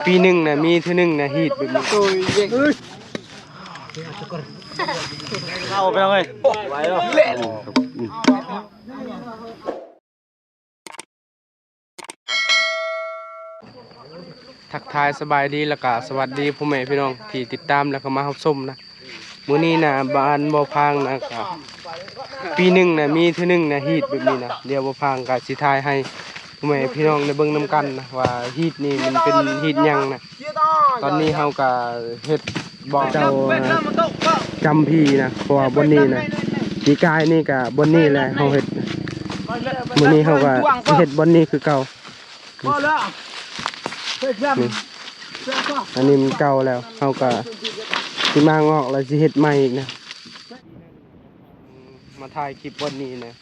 ปีหนึ่งนะมีเท่านึงนะฮีดแบบนี้เอาไปเลยไหวแล้วเล่นทักทายสบายดีแล้วก็สวัสดีพ่อแม่พี่น้องที่ติดตามแล้วก็มารับชมนะมื้อนี้นะบ้านบ่อพังนะครับปีหนึ่งนะมีเท่านึงนะฮีดแบบนี้นะเดี๋ยวบ่อพังก็สิทายให้พ่อแม่พี่น้องได้เบิ่งนํกันนะว่าฮีดนี่มันเป็นฮีดหยังนะตอนนี้เฮาก็เฮ็ดบ่อเจ้าจำพีนะเพราะว่าบนนี้นะปีกายนี่ก็บนนี้แหละเฮาเฮ็ดมื้อนี้เฮาก็เฮ็ดบนนี้คือเก่าอันนี้มันเก่าแล้วเฮาก็สิมางอกแล้วสิเฮ็ดใหม่อีกนะมาถ่ายคลิปวันนี้นะ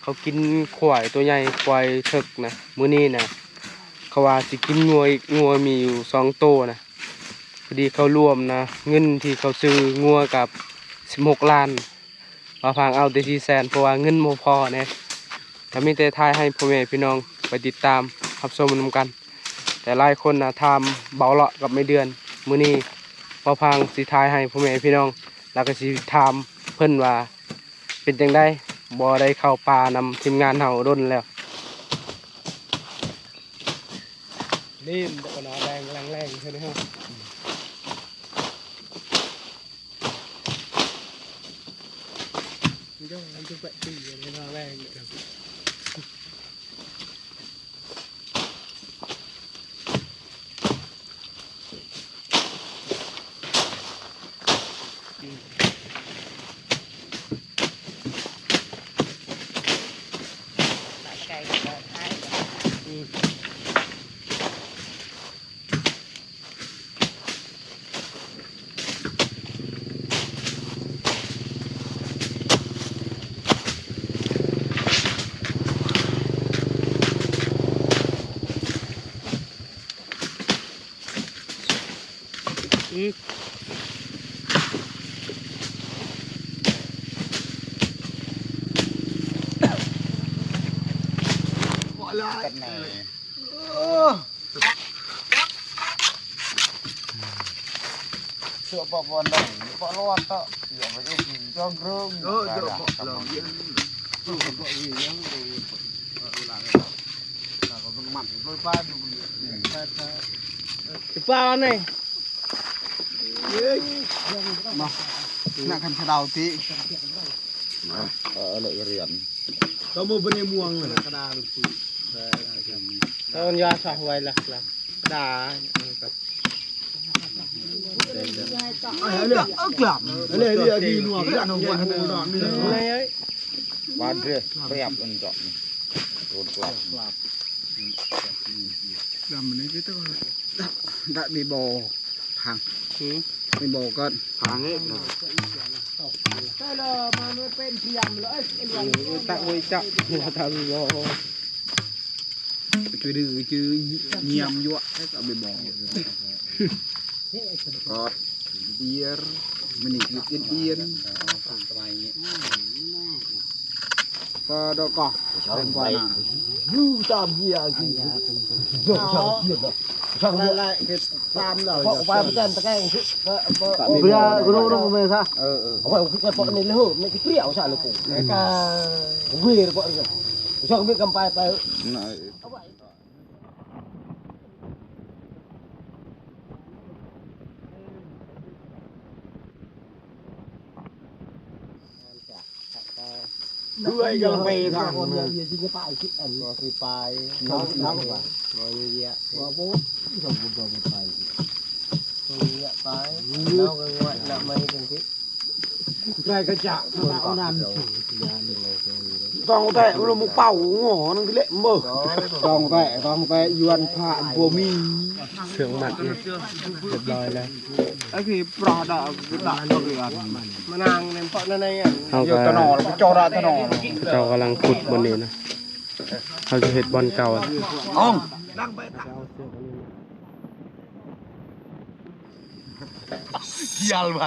เขากินควายตัวใหญ่ควายเถิกนะมื้อนี้นะเขาว่าสิกินงัวอีกงัวมีอยู่2ตัวนะพอดีเขารวมนะเงินที่เขาซื้องัวกับ16 ล้านมาพังเอาแต่400,000เพราะว่าเงินบ่พอนะก็มีแต่ถ่ายให้พ่อแม่พี่น้องไปติดตามรับชมนำกันแต่หลายคนนะทำเบาเลาะกับไม่เดือนมื้อนี้มาพังสิถ่ายให้พ่อแม่พี่น้องแล้วก็สิถามเพิ่นว่าเป็นจังได๋บ่ได้เข้าป่านำทีมงานเฮาดนแล้วนี่ดอกนาแรงใช่ไหมฮะมันจะไปตีอะไรนาแรงเนี่ยกันไหนเสือปอบวันได้ปอรอดต่อเดี๋ยวไปดูจ้องเรื่องเดี๋ยวปอบเราเยอะดูปอบเยอะดูหลังเราก็ต้องมันด้วยป้าดูป้านี่มาหน้าคันชะดาวที่เลยเรียนเราโมเป็นม่วงเลยกระดาษเป็นปุ๋ยตอนยาสาวไว้ละด่ากลับเลยดีนัวพี่น้องวันนู้นนี่บ้านเรือเรียบอันจอดโดนกลับดำมันนี่ก็ต้องได้มีโบพังมีโบก็พังเลยก็เลยมันเป็นเทียมเลยตะวันจับหัวตาโลคือดื้อจื้อเงียบยั่วก็ไปบอกก็เอียร์มันนี่คือเอียนสบายอย่างนี้ก็ดอกก็เป็นกว่าน่ะยูตามเหี้ยกี่จบช่างเหี้ยช่างอะไรตามเราเพราะไปมันเต้นตะแกงเพื่อรู้มั้ยซะเอาไปคิดว่าปอนี่เลยไม่เปรี้ยวซะลูกก็เวรปอนี่ช่างมีกำไปด้วยกันไปทางเยอะจริงก็ไปคิดอันก็คือไปน้องว่าเยอะว่าปุ๊บส่งบุญไปตรงนี้ไปน้องก็ว่าละไม่กันคิดใครก็จะเอานานต้องแต่เรามุกเป่าหัวนั่นคือเละมือต้องแต่ยวนผ่านบัวมีเสียงหมัดเรียบร้อยแล้วไอ้คือปลาดาคือดาตัวเรือมานางเนี่ยเพราะนั่นเองเยอะตะนอจอราตะนอเจ้ากำลังขุดบนนี้นะเขาจะเห็ดบอลเก่าอ้องเที่ยวไป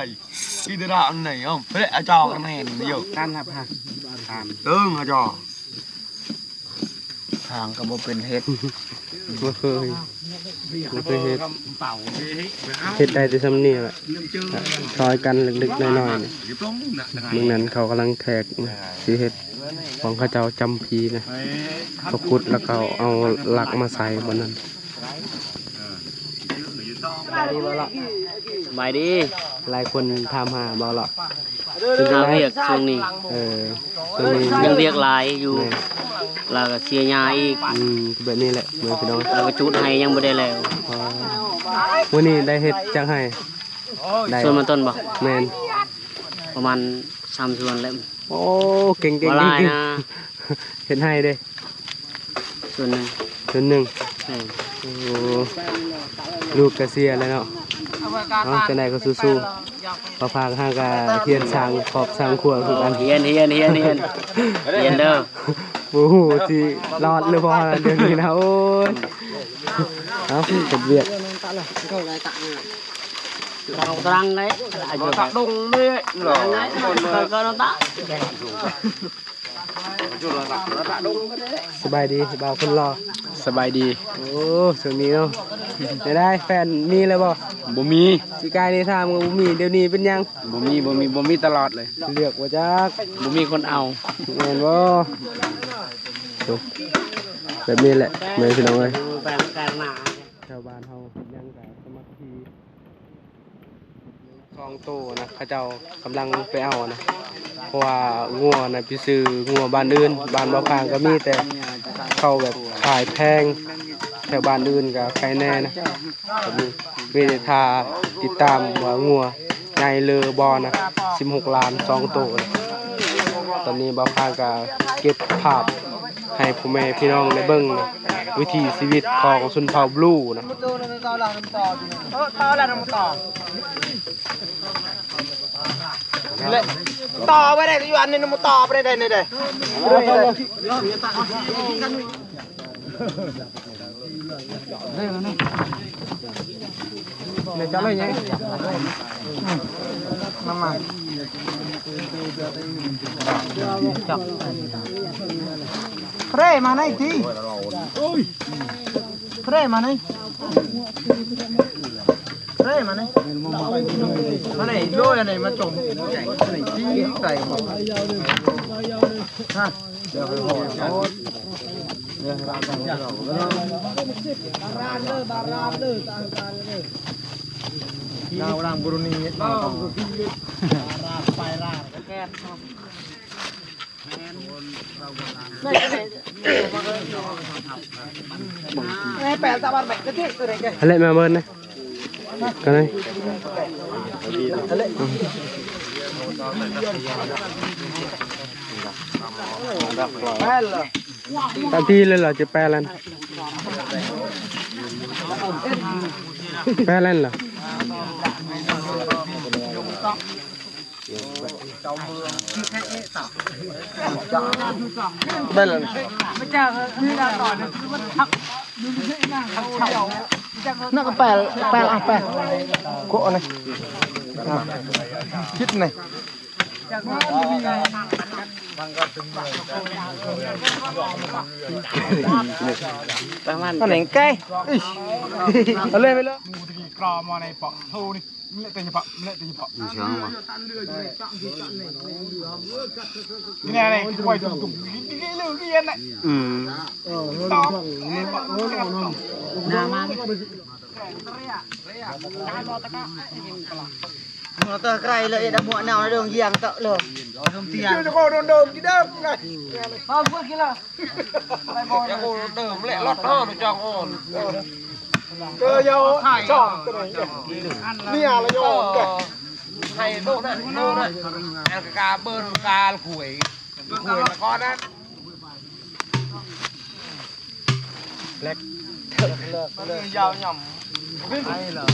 ที่ตลาดไหนอ้องเฮ้ยอาจารย์กันแน่นี่เยอะการครับฮะตึ้งอาจารย์ทางก็บ่เป็นเฮ็ดบ่เคย บ่เคยเฮ็ดเฮ็ดได้แต่ซ้ำนี่แหละซอยกันเล็กๆน้อยๆนี่เมื่อนั้นเขากำลังแทกสิเฮ็ดของเขาเจ้าจำพีนะเขาขุดแล้วก็เอาหลักมาใส่บนนั้น บายดี หลายคนถามหาบ่ล่ะ คือหาเวียกช่วงนี้ ช่วงนี้ ยังเวียกหลายอยู่แล้วก็เสียยาอีก แบบนี้แหละเหมือนพี่น้อง แล้วก็จุดให้ยังบ่ได้แล้ว วันนี้ได้เฮ็ดจังให้ได้ ส่วนมันต้นบ่ แม่น ประมาณ3ส่วนแล้ว โอ้เก่งๆ บ่หลายนะ เฮ็ดให้เด้ ส่วนหนึง ส่วนหนึ่ง แม่น โอ้ลูกก็เสียแล้วเนาะจังได๋ก็สู้ๆพอพาห้างก็เฮียนสร้างขอบสร้างครัวคือกัน เฮียนเด้อ โอ้โหสิรอดหรือบ่เดือนนี้นะโอ้ยเอ้าเฮ็ดเวียก ตรังđấy Tạ đông đấy có nó tạ สบายดีบ่าวคนรอ สบายดี โอ้ช่วงนี้เนาะได้แฟนมีเลยบ่ บ่มี สิกายนี่ถามว่าบ่มีเดี๋ยวนี้เป็นยัง บ่มีตลอดเลย เลือกว่าจัก บ่มีคนเอา แม่นบ่จบแบบนี้แหละแม่พี่น้องเอ้ย vàng càng nạ ชาวบ้านเฮายังก็สมัครทีซองโตนะเขาเจ้ากำลังไปเอานะเพราะว่างัวน่ะไปซื้องัวบ้านอื่นบ้านบ่พางก็มีแต่เขาแบบขายแพงแถวบ้านอื่นก็ใครแน่นะก็มีเวทาติดตามว่างัวใหญ่เลอบอนะ16 ล้าน2โตนะตอนนี้บ่พางก็เก็บภาพให้พ่อแม่พี่น้องได้เบิ่งนะวิถีชีวิตของชนเผ่าบลูนะ ต่อไปได้อยู่อันนี้มันต่อไปได้นี่เด้ เนี่ยจะเลยยัง Pre mà này thì Pre mà này Pre mà này Mà này lôi này mà trồng này chi cày ha nào làm Brunei này bẻ ra bàn bẻ cái thiết này kìa อะไรมาเบิ่นนะกันเลย bẻ là ตามที่เลยเหรอจะแปลแล้วแปลแล้วเหรอ đây là nó có bẻ à bẻ cỗ này chít này nó này cây nó lên với lớp cò mò này bỏ thô đi lệ tình bỏ lệ tình bỏ cái này quay tùng tùng cái lư cái yên này to nó tơ cây lợi đã muộn nào nó đường giềng tợ lửa chưa cho cô đồn đồm cái đơm này bao phút kia là cho cô đơm lẹ lót nó cho ổn cơ dâu chọn cái này đi à là dâu kìa hay đô này ăn cái cá bơn cá củi là con á lẹt dao nhầm hay là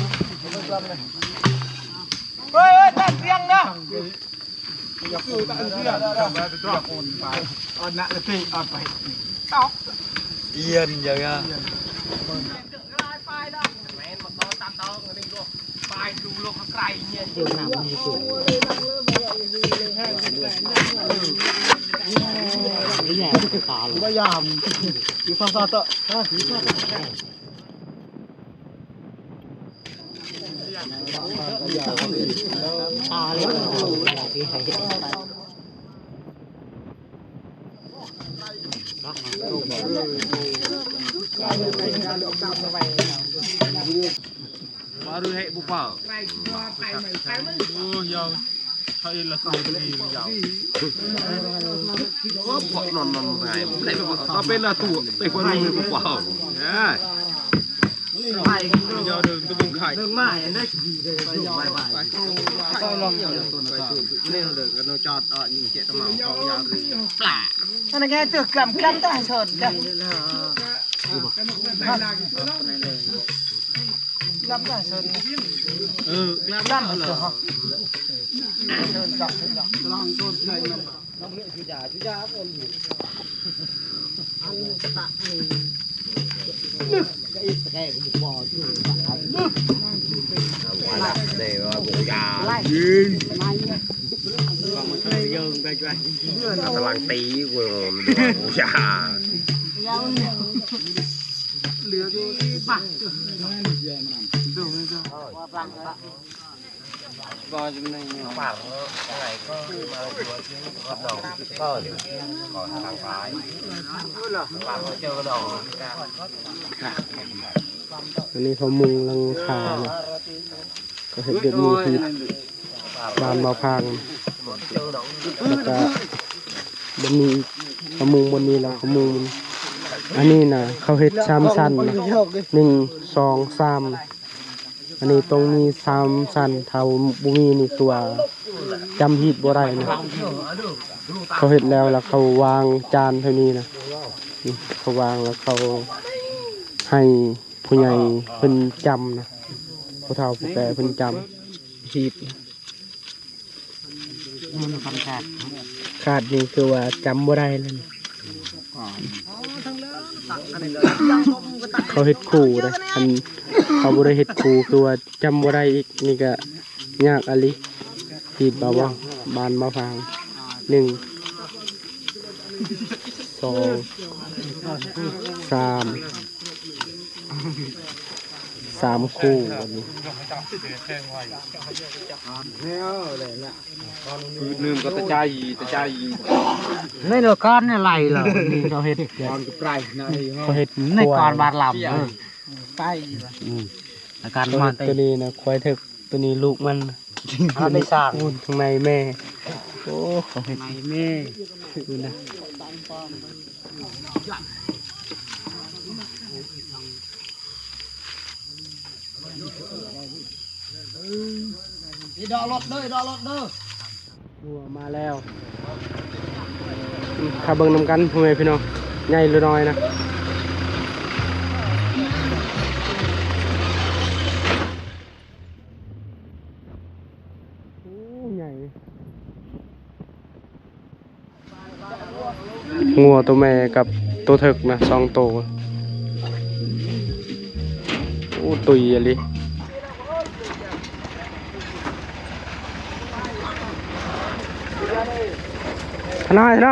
ơi tắt riêng đó yên giờ nha baru hek bupa. Oh yang saya lah sendiri yang. Oh buat non mai. Boleh apa lah tu? Tapi baru bupa. Ya. Giờ đường tôi bùng khải đường mãi đấy sao lòng nên đường nó chọt ở những chuyện tao màu không giao đường lạ anh nghe từ cầm cắm ta sờn kìa cắm ta sờn cắm ở lửa sờn chọc lòng tôn thầy lòng lựa chú già con ăn tạ cái bò để bộ già còn một cái dương đây cho anh tao lang tí của bộ già lừa đi bạc coi trong này bạc cái này có bắt đầu có còn thằng phải bạc nó chơi cái đầu อันนี้เขามุงหลังคาเนาะก็เห็นเด็กมุงผิดบานมาพังแล้วก็บนนี้เขามุงบนนี้แล้วเขามุงอันนี้นะเขาเห็ด3 ชั้นนะ1 2 3อันนี้ตรงนี้3 ชั้นเท่าบุมีนี่ตัวจำฮีดบ่ได้นะเขาเห็ดแล้วเขาวางจานเท่านี้นะนี่เขาวางแล้วเขาให้ผู้ใหญ่เพิ่นจำนะผู้เฒ่าผู้แก่เพิ่นจำหีบขาดนี่คือว่าจำบ่ได้เลยนะเขาเฮ็ดคู่นะอันเขาบ่ได้เฮ็ดคู่คือว่าจำบ่ได้อีกนี่ก็ยากอะลิหีบบ่าวบานมาฟัง1 2 3 3 คู่วันนี้ ลืมก็ตะใจ นี่เราก้อนนี่ไหลเหรอ นี่เขาเฮ็ด còn cái prai này เขาเฮ็ด นี่ก้อนบาดหลับไปอาการ ตัว มา นี้ตัวนี้นะควายถึกตัวนี้ลูกมัน ไม่สร้าง พูดข้างในแม่โอ้เขาเฮ็ด ไม่แม่ ดูนะ ดอรถเด้อดอรถเด้อ วัวมาแล้วข้าเบิ่งนำกันพ่อแม่พี่น้องใหญ่หรือน้อยนะโอ้ใหญ่งัวตัวแม่กับตัวถึกนะ2 ตัวโอ้ตุยอะไรทนายไป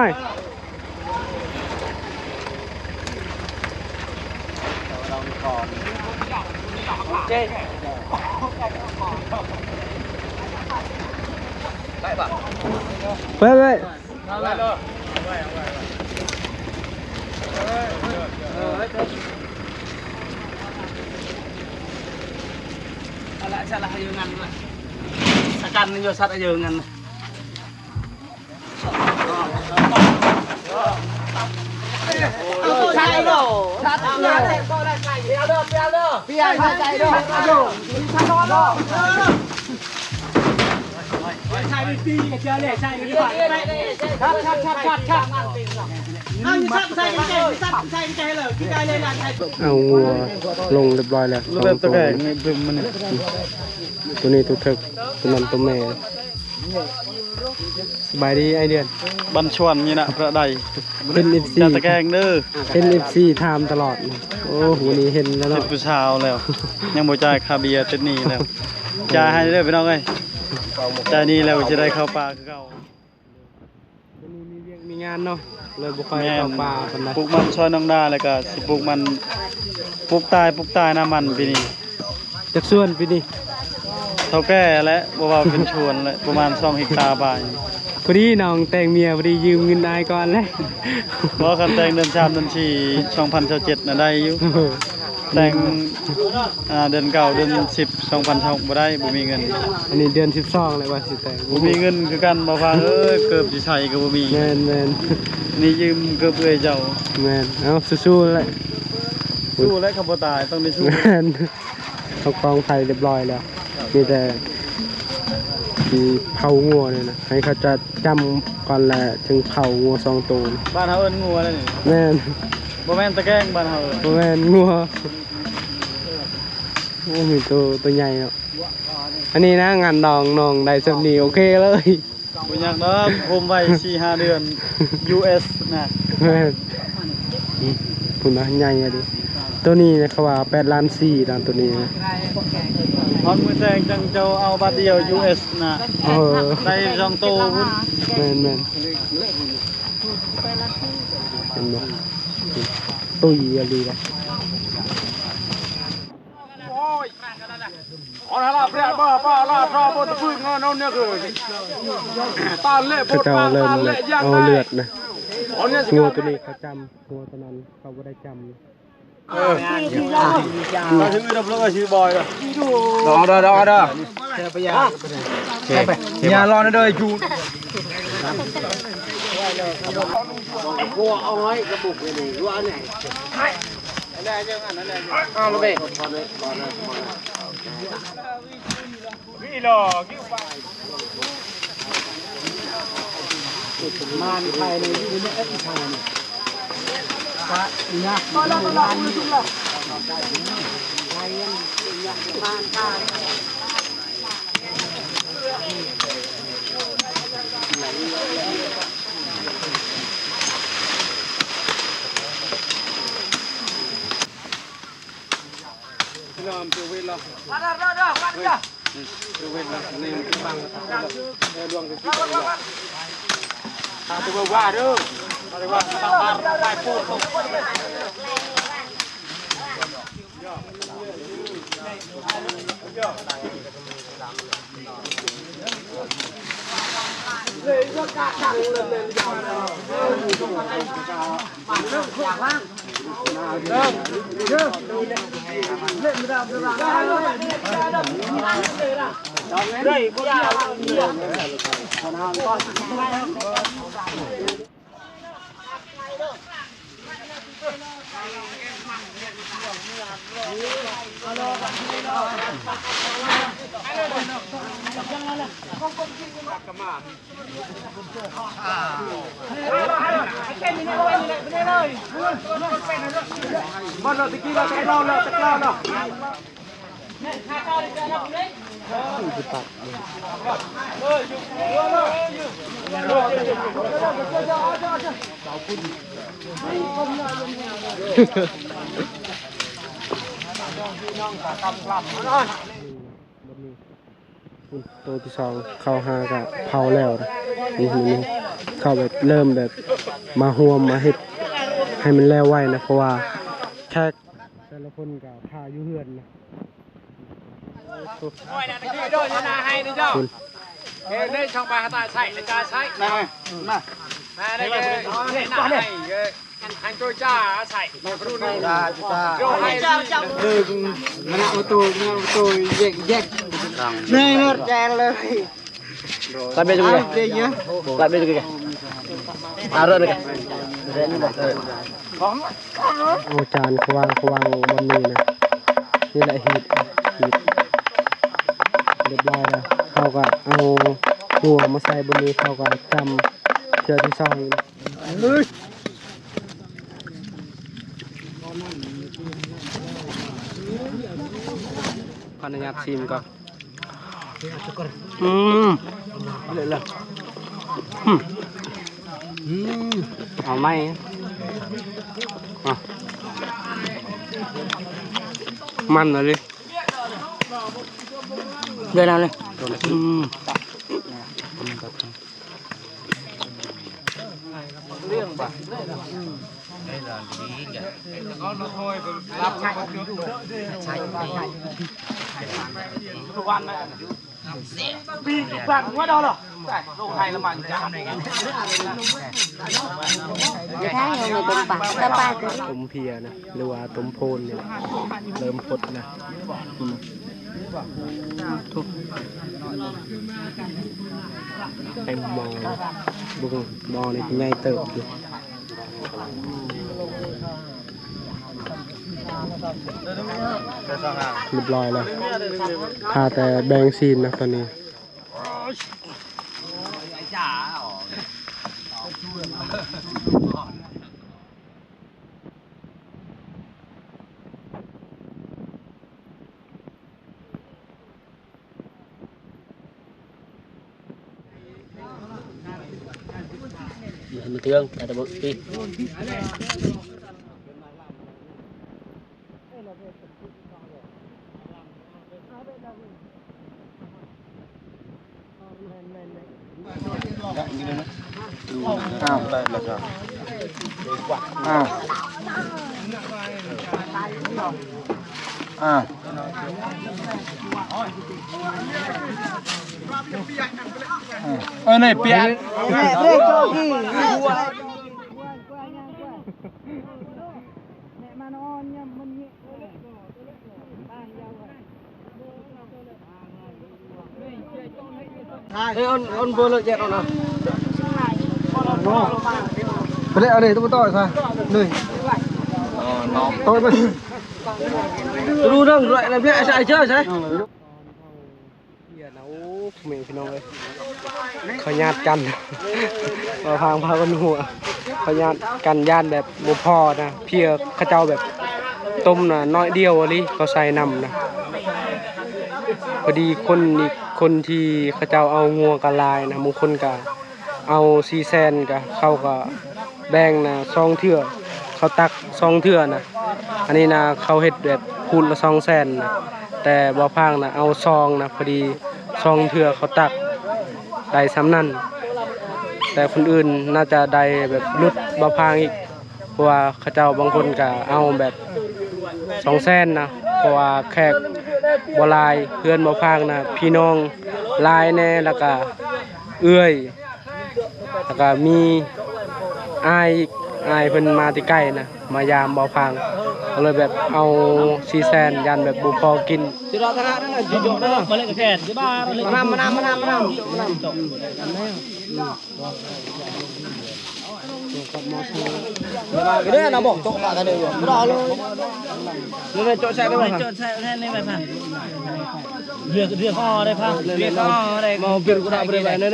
อะไรสัตว์อะไรอยู่งั้นเลยสักการนี่อยู่สัตว์อะไรอยู่งั้นใช่โดชัดเลยก็ได้ใช่เปียเด้อเปียใช่เด้อชัดโดใช่ดิตีกับเจ้าเลยใช่ดิชัดเอาชัดใช่เลยพี่กายเลยล่ะใช่ เอางัวลงเรียบร้อยแล้ว2 ตัวตัวนี้ตัวถึกตัวนั้นตัวแม่สบายดีไอเดือน บันชวนนี่นะประได เป็น FC จะตะแกงเด้อ เป็น FC ถามตลอดโอ้วันนี้เห็นแล้ว ติ เนาะ ดผู้ชาวแล้ว ยังบ่จ่ายค่าเบียร์ติดหนี้แล้วจ่ายให้เด้อพี่น้องเอ้ยจ่ายหนี้แล้วจะได้เข้าป่าคือเก่า วันนี้มีเวียกมีงานเนาะเลยบ่ค่อยเข้าป่าปานใด ปลูกมันซอยน้องดาแล้วก็สิปลูกมันปลูกตายน้ำมันปีนี้ จักส่วนปีนี้ เท่าแก่และบ่ว่าเป็นชวนและประมาณ2 เฮกตาร์บาย พอดีน้องแต่งเมียพอดียืมเงินอายก่อนเลย บ่คันแต่งเดือน3เดือน4 2027น่ะได้อยู่แต่งเดือน9เดือน10 2026บ่ได้บ่มีเงิน อันนี้เดือน12เลยว่าสิแต่ง บ่มีเงินคือกันบ่ฟังเกือบสิใช้ก็บ่มี แม่น นี่ยืมเกือบเอ้ยเจ้า แม่นเอาสู้ๆเลย สู้และคำบ่ตายต้องได้สู้ แม่นเขากองไฟเรียบร้อยแล้วมีแต่ที่เผางัวเนี่ยนะให้เขาจะจำก่อนแหละถึงเผางัว2ตัว บ้านเฮาเอิ้นงัวแล้วนี่ แม่น บ่แม่นตะแกรงบ้านเฮา บ่แม่นงัวโอ้มีตัวใหญ่เนาะอันนี้นะงานน้องได้สำนีโอเคเลย บ่อยากเนาะผมไว้ 4-5 เดือน US นะ แม่นพุ่นนะใหญ่อะดิตัวนี้นะเขาว่า8 ล้าน4ตามตัวนี้นะ พอนมือแซงจังเจ้าเอาบาทเดียว US นะ ได้2โตพุ่น แม่นเห็นบ่ตุ้ยอะไรล่ะ เอาละเปรี้ยบ้าละรอบนตะพื้นงอนเนี่ยคือตาเละ เขาจะเอาเริ่มเลยเอาเลือดนะ เอาเนี่ย งัวตัวนี้เขาจำงัวตัวนั้นเขาไม่ได้จำ มาถึงดับแล้วก็ชื่อบอยล่ะ ดออย่ารอนะเด้อจู มันเราตะกี้เราจะเล่าเราจะเล่าเนาะ ตัวที่2เข้าหากับเผาแล้วนะนี่เข้าแบบเริ่มแบบมาห่วมมาเฮ็ดให้มันแล้วไว้นะเพราะว่าแขกแต่ละคนก็พาอยู่เฮือนนะคุณ đây trong bài ta chạy là cha chạy này đây anh tôi cha chạy rồi hayนี่รถแจนเลย lại bên trong kìa lại bên trong kìa rơi này kìa เอาจานเขาวางบนนี้นะนี่แหละหีดเรียบร้อยแล้วเขาก็เอาหัวมาใส่บนนี้เขาก็จำเชือกที่2เลยขออนุญาตชิมก่อนเลยเอาไหมมันเลย đây nào lên เรื่องปะ Bạn quá đâu rồi. Đồ này là mảnh chạm này. ถ้าเราไม่เป็นปากก็ปาก ต้มเพียนะหรือว่าต้มโพนเนี่ยเริ่มพดนะทุกไอ้หมอบุกหมอนี่ใหญ่เติบอยู่เรียบร้อยแล้วถ้าแต่แบงซีนนะตอนนี้มีเรื่องแต่บุตรีอ้าวได้แล้วครับอ้าวอ้าวnày pi ăn Ê, on vô lợi dẹt rồi nào. cái này ở đây tôi tỏi sao này tôi bên Đu đâu lại làm việc chạy chơi sao? เดี๋ยวนะโอ้เมย์พี่น้องเลยขอญาติกันมาพางพากันหัวขอญาติกันญาติแบบบุพอนะเพียข้าเจ้าแบบต้มนะน้อยเดียวอะไรเขาใส่นำนะพอดีคนอีกคนที่ข้าเจ้าเอางัวกะลายนะบางคนก็เอาซีแซนก็เข้าก็แบ่งนะซองเถื่อเขาตักซองเถื่อนะอันนี้นะเขาเฮ็ดแบบคูณละ200,000นะแต่บ่พางนะเอาซองนะพอดีซองเถื่อเขาตักได้ซ้ำนั่นแต่คนอื่นน่าจะได้แบบลุดบ่พางอีกเพราะว่าเขาเจ้าบางคนก็เอาแบบ200,000นะเพราะว่าแขกบ่หลายเพื่อนบ่พางนะพี่น้องหลายแน่แล้วก็เอื้อยแล้วก็มีอายเพิ่นมาที่ใกล้นะมายามบ่พางก็เลยแบบเอา400,000ยันแบบบ่พอกิน Thì đó thằng đó là chịu đó. Mà lên cái kẹt cái ba nó lên. Mà năm. Cái đấy là nó bỏ chỗ cả cái đều rồi. Cái đó luôn. Nên là chỗ xe đây mà. Chỗ xe đây này phải. Việc kho đây phải. Việc kho đây. Mà việc của đạo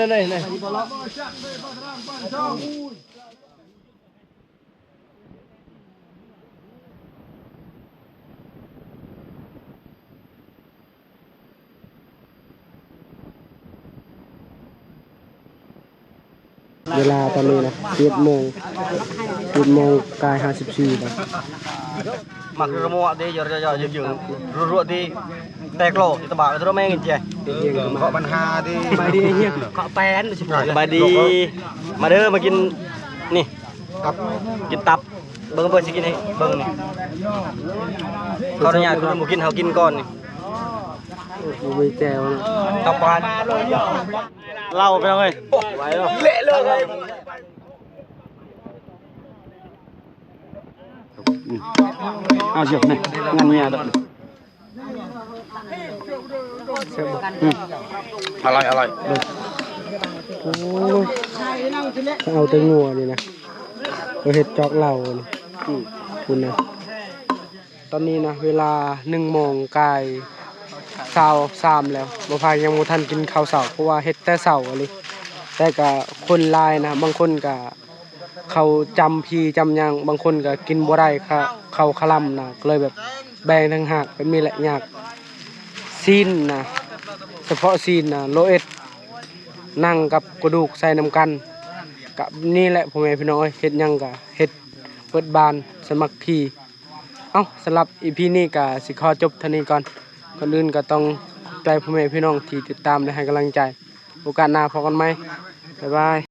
đây này. เวลาตอนนี้นะ7 โมงกาย54นะ Mặc rồi mua đi giờ rượu đi. Tẹt lỗ thì tao bảo tao mang gì. họ bàn hà đi ไปดีเฮีย Cọ pén bà đi mà đưa mà kinh nè kinh tập bưng bưng sẽ kinh này bưng này con ở nhà tôi một kinh hào kinh con này บ่มีแจวนะ tập quan lau phải không ơi lệ luôn Dược này, ngăn nhà đó. alay โอ้เอาแต่งัวนี่นะเราเฮ็ดจอกเหล่านี่คุณนะตอนนี้นะเวลา1 โมงกาย23แล้วบ่พายังบ่ทันกินข้าวเช้าเพราะว่าเฮ็ดแต่เช้าอะไรแต่ก็คนหลายนะบางคนก็เขาจำพีจำหยังบางคนก็กินบ่ได้ค่ะเขาคลำนะก็เลยแบบแบ่งทั้งหากแบบนี้แหละยากซีนนะเฉพาะซีนนะโลเอ็ดนั่งกับกระดูกใส่น้ำกันกับนี่แหละพ่อแม่พี่น้องเฮ็ดหยังก็เฮ็ดเปิดบานสมัครคีสำหรับ EP นี้ก็สิขอจบเท่านี้ก่อนอื่นก็ต้องใจพ่อแม่พี่น้องที่ติดตามและให้กำลังใจโอกาสหน้าพบกันไหมบ๊ายบาย